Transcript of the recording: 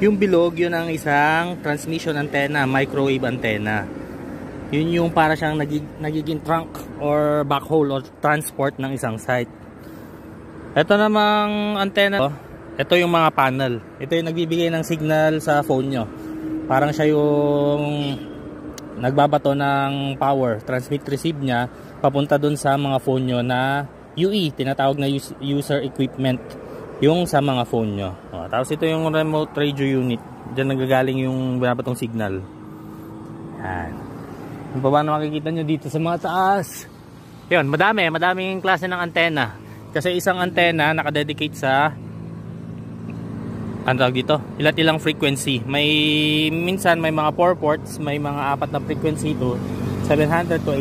Yung bilog, yun ang isang transmission antenna, microwave antenna. Yun yung para siyang nagiging trunk or backhaul or transport ng isang site. Ito namang antenna, ito yung mga panel. Ito yung nagbibigay ng signal sa phone nyo. Parang siya yung nagbabato ng power, transmit receive nya papunta dun sa mga phone nyo na UE, tinatawag na user equipment, yung sa mga phone nyo. Tapos ito yung remote radio unit, dyan nagagaling yung binabatong signal. Yan. Yung pa ba na makikita nyo dito sa mga taas. Yun, madaming klase ng antenna. Kasi isang antenna nakadedicate sa ano tawag dito, ilang frequency. Minsan may mga 4 ports, may mga 4 na frequency to 700 to 800.